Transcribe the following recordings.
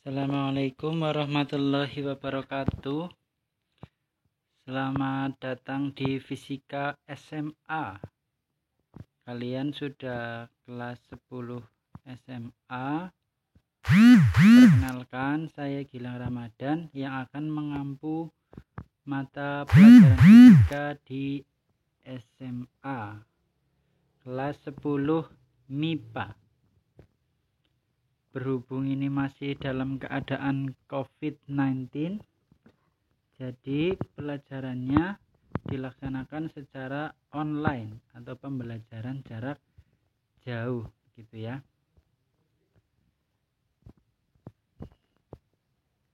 Assalamualaikum warahmatullahi wabarakatuh. Selamat datang di Fisika SMA. Kalian sudah kelas 10 SMA. Perkenalkan, saya Gilang Ramadan yang akan mengampu mata pelajaran fisika di SMA kelas 10 MIPA. Berhubung ini masih dalam keadaan COVID-19, jadi pelajarannya dilaksanakan secara online atau pembelajaran jarak jauh gitu ya.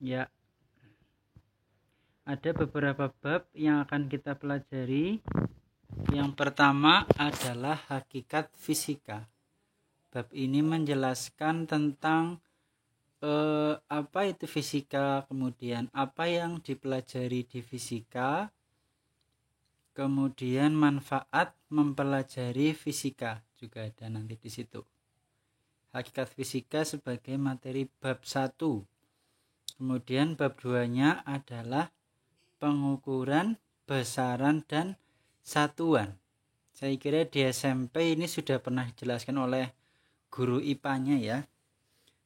Ya, ada beberapa bab yang akan kita pelajari. Yang pertama adalah hakikat fisika. Bab ini menjelaskan tentang apa itu fisika, kemudian apa yang dipelajari di fisika, kemudian manfaat mempelajari fisika juga ada nanti di situ. Hakikat fisika sebagai materi bab 1. Kemudian bab 2-nya adalah pengukuran, besaran, dan satuan. Saya kira di SMP ini sudah pernah dijelaskan oleh guru IPA-nya ya.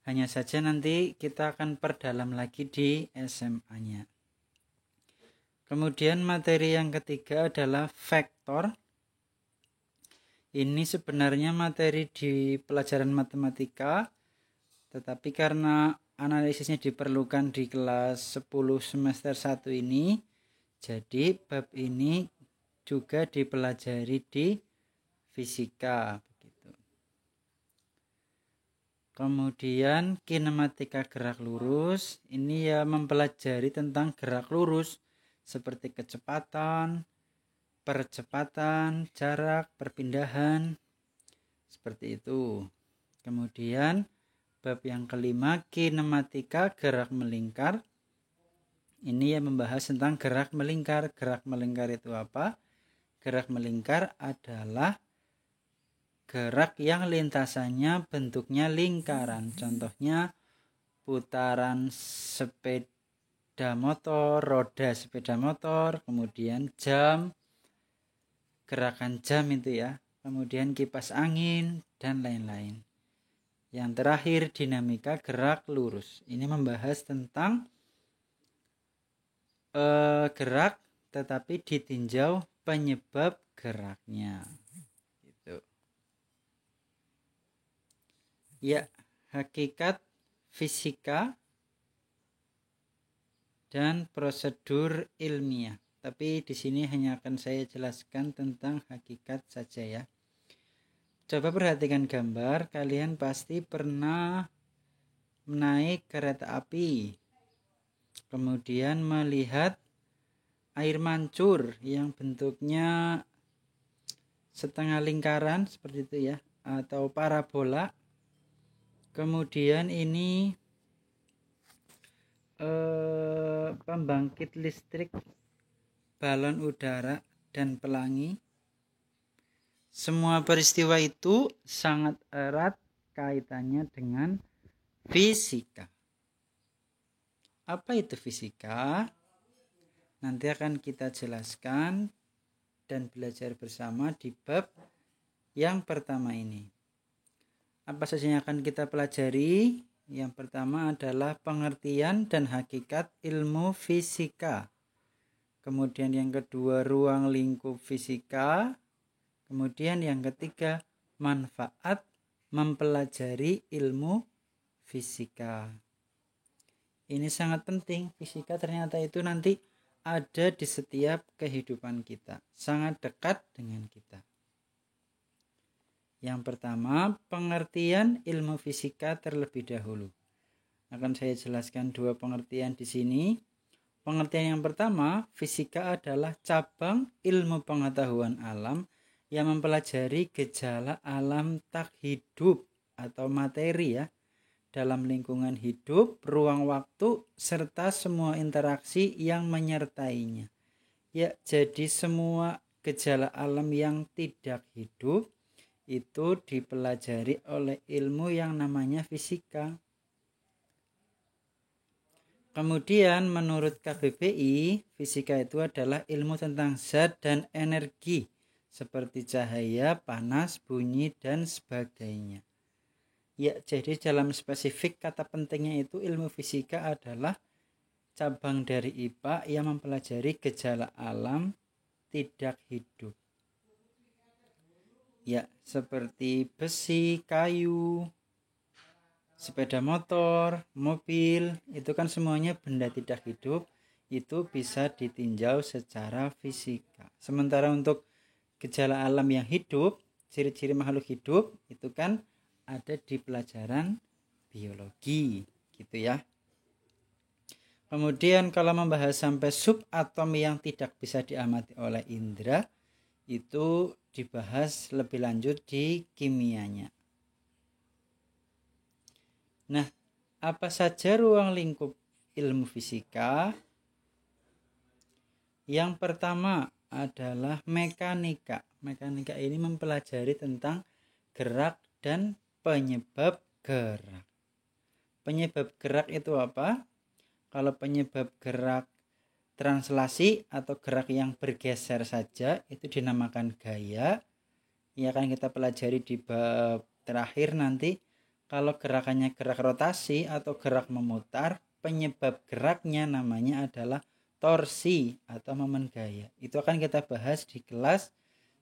Hanya saja nanti kita akan perdalam lagi di SMA-nya. Kemudian materi yang ketiga adalah vektor. Ini sebenarnya materi di pelajaran matematika, tetapi karena analisisnya diperlukan di kelas 10 semester 1 ini, jadi bab ini juga dipelajari di fisika. Kemudian kinematika gerak lurus, ini ya mempelajari tentang gerak lurus seperti kecepatan, percepatan, jarak, perpindahan, seperti itu. Kemudian bab yang kelima, kinematika gerak melingkar. Ini yang membahas tentang gerak melingkar. Gerak melingkar itu apa? Gerak melingkar adalah gerak yang lintasannya bentuknya lingkaran. Contohnya putaran sepeda motor, roda sepeda motor, kemudian jam, gerakan jam itu ya, kemudian kipas angin, dan lain-lain. Yang terakhir dinamika gerak lurus. Ini membahas tentang gerak tetapi ditinjau penyebab geraknya. Ya, hakikat fisika dan prosedur ilmiah. Tapi di sini hanya akan saya jelaskan tentang hakikat saja ya. Coba perhatikan gambar, kalian pasti pernah naik kereta api. Kemudian melihat air mancur yang bentuknya setengah lingkaran seperti itu ya, atau parabola. Kemudian ini pembangkit listrik, balon udara, dan pelangi. Semua peristiwa itu sangat erat kaitannya dengan fisika. Apa itu fisika? Nanti akan kita jelaskan dan belajar bersama di bab yang pertama ini. Apa saja yang akan kita pelajari? Yang pertama adalah pengertian dan hakikat ilmu fisika. Kemudian yang kedua, ruang lingkup fisika. Kemudian yang ketiga, manfaat mempelajari ilmu fisika. Ini sangat penting. Fisika ternyata itu nanti ada di setiap kehidupan kita. Sangat dekat dengan kita. Yang pertama, pengertian ilmu fisika terlebih dahulu. Akan saya jelaskan dua pengertian di sini. Pengertian yang pertama, fisika adalah cabang ilmu pengetahuan alam yang mempelajari gejala alam tak hidup atau materi ya, dalam lingkungan hidup, ruang waktu, serta semua interaksi yang menyertainya. Ya, jadi semua gejala alam yang tidak hidup itu dipelajari oleh ilmu yang namanya fisika. Kemudian menurut KBBI, fisika itu adalah ilmu tentang zat dan energi seperti cahaya, panas, bunyi, dan sebagainya. Ya, jadi dalam spesifik kata pentingnya itu ilmu fisika adalah cabang dari IPA yang mempelajari gejala alam tidak hidup. Ya, seperti besi, kayu, sepeda motor, mobil, itu kan semuanya benda tidak hidup, itu bisa ditinjau secara fisika. Sementara untuk gejala alam yang hidup, ciri-ciri makhluk hidup, itu kan ada di pelajaran biologi, gitu ya. Kemudian kalau membahas sampai subatom yang tidak bisa diamati oleh indera, itu dibahas lebih lanjut di kimianya. Nah, apa saja ruang lingkup ilmu fisika? Yang pertama adalah mekanika. Mekanika ini mempelajari tentang gerak dan penyebab gerak. Penyebab gerak itu apa? Kalau penyebab gerak translasi atau gerak yang bergeser saja itu dinamakan gaya. Ini akan kita pelajari di bab terakhir nanti. Kalau gerakannya gerak rotasi atau gerak memutar, penyebab geraknya namanya adalah torsi atau momen gaya. Itu akan kita bahas di kelas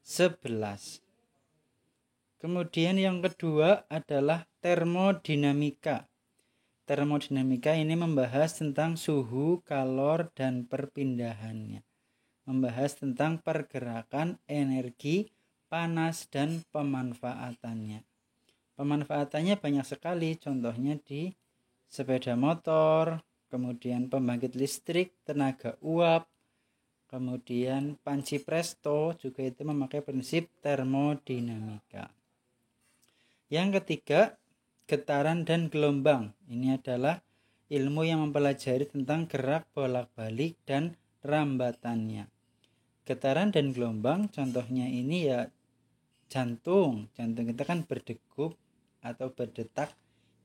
11. Kemudian yang kedua adalah termodinamika. Termodinamika ini membahas tentang suhu, kalor, dan perpindahannya. Membahas tentang pergerakan energi, panas, dan pemanfaatannya. Pemanfaatannya banyak sekali, contohnya di sepeda motor, kemudian pembangkit listrik, tenaga uap, kemudian panci presto juga itu memakai prinsip termodinamika. Yang ketiga, getaran dan gelombang. Ini adalah ilmu yang mempelajari tentang gerak bolak-balik dan rambatannya. Getaran dan gelombang contohnya ini ya jantung kita kan berdegup atau berdetak,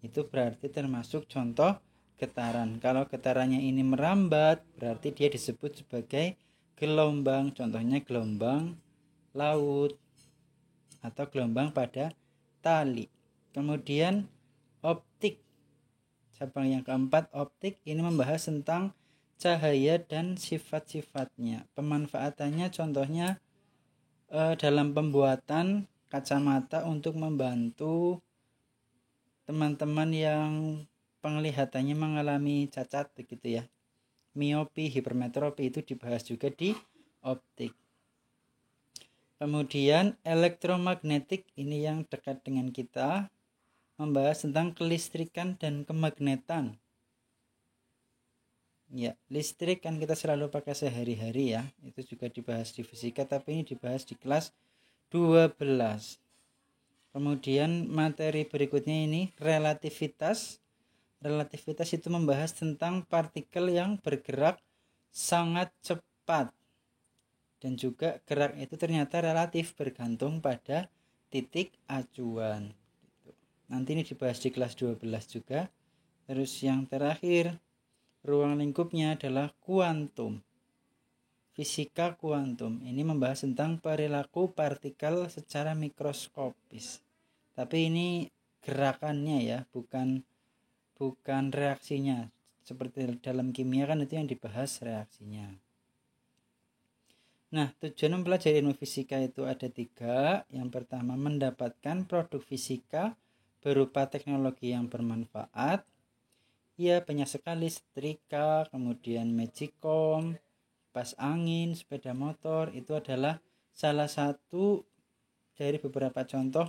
itu berarti termasuk contoh getaran. Kalau getarannya ini merambat berarti dia disebut sebagai gelombang, contohnya gelombang laut atau gelombang pada tali. Kemudian optik, cabang yang keempat optik ini membahas tentang cahaya dan sifat-sifatnya. Pemanfaatannya contohnya dalam pembuatan kacamata untuk membantu teman-teman yang penglihatannya mengalami cacat begitu ya. Miopi, hipermetropi itu dibahas juga di optik. Kemudian elektromagnetik ini yang dekat dengan kita, membahas tentang kelistrikan dan kemagnetan. Ya, listrik kan kita selalu pakai sehari-hari ya. Itu juga dibahas di fisika, tapi ini dibahas di kelas 12. Kemudian materi berikutnya ini relativitas. Relativitas itu membahas tentang partikel yang bergerak sangat cepat. Dan juga gerak itu ternyata relatif bergantung pada titik acuan. Nanti ini dibahas di kelas 12 juga. Terus yang terakhir, ruang lingkupnya adalah kuantum. Fisika kuantum ini membahas tentang perilaku partikel secara mikroskopis. Tapi ini gerakannya ya, bukan reaksinya. Seperti dalam kimia kan itu yang dibahas reaksinya. Nah, tujuan mempelajari ilmu fisika itu ada 3. Yang pertama, mendapatkan produk fisika berupa teknologi yang bermanfaat. Ya, banyak sekali, setrika, kemudian magicom, kipas angin, sepeda motor, itu adalah salah satu dari beberapa contoh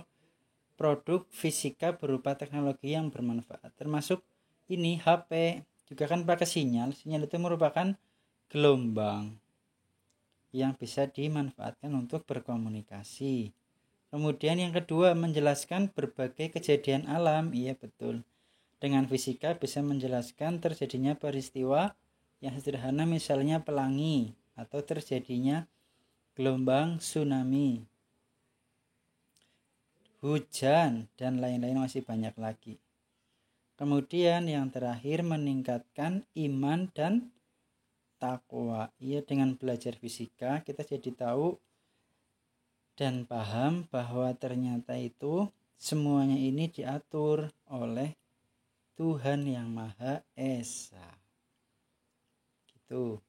produk fisika berupa teknologi yang bermanfaat. Termasuk ini HP, juga kan pakai sinyal. Sinyal itu merupakan gelombang yang bisa dimanfaatkan untuk berkomunikasi. Kemudian yang kedua, menjelaskan berbagai kejadian alam. Iya betul. Dengan fisika bisa menjelaskan terjadinya peristiwa yang sederhana, misalnya pelangi atau terjadinya gelombang tsunami, hujan, dan lain-lain masih banyak lagi. Kemudian yang terakhir meningkatkan iman dan takwa. Iya, dengan belajar fisika kita jadi tahu dan paham bahwa ternyata itu semuanya ini diatur oleh Tuhan yang Maha Esa. Gitu.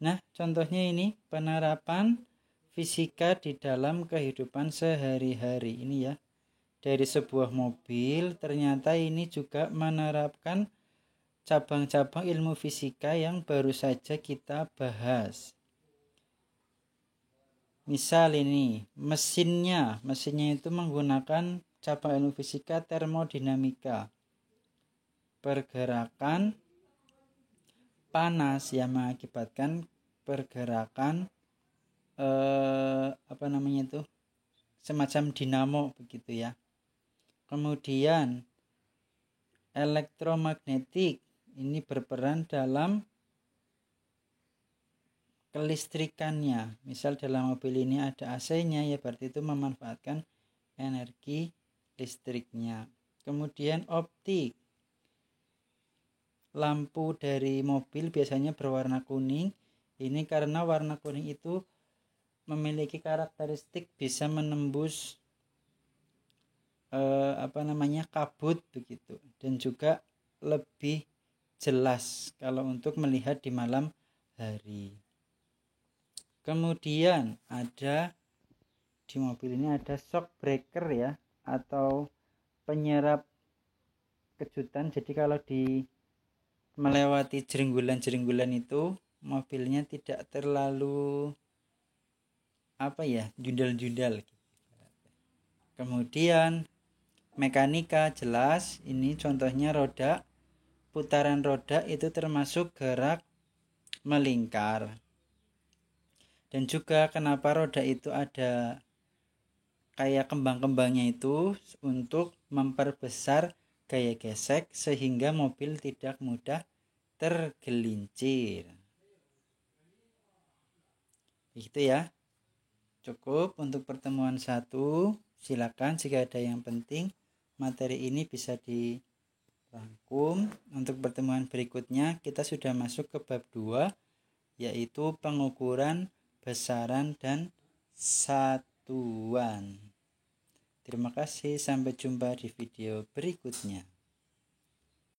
Nah, contohnya ini penerapan fisika di dalam kehidupan sehari-hari ini ya. Dari sebuah mobil ternyata ini juga menerapkan cabang-cabang ilmu fisika yang baru saja kita bahas. Misal ini mesinnya itu menggunakan cabang ilmu fisika termodinamika. Pergerakan panas yang mengakibatkan pergerakan semacam dinamo begitu ya. Kemudian elektromagnetik ini berperan dalam kelistrikannya. Misal dalam mobil ini ada AC-nya, ya berarti itu memanfaatkan energi listriknya. Kemudian optik. Lampu dari mobil biasanya berwarna kuning. Ini karena warna kuning itu memiliki karakteristik bisa menembus kabut begitu, dan juga lebih jelas kalau untuk melihat di malam hari. Kemudian ada di mobil ini ada shock breaker ya, atau penyerap kejutan. Jadi kalau di melewati jering-gulan itu mobilnya tidak terlalu jundal-jundal. Kemudian mekanika jelas, ini contohnya roda. Putaran roda itu termasuk gerak melingkar. Dan juga kenapa roda itu ada kayak kembang-kembangnya itu untuk memperbesar gaya gesek sehingga mobil tidak mudah tergelincir. Begitu ya. Cukup untuk pertemuan 1. Silakan jika ada yang penting materi ini bisa dirangkum. Untuk pertemuan berikutnya kita sudah masuk ke bab 2, yaitu pengukuran besaran dan satuan. Terima kasih, sampai jumpa di video berikutnya.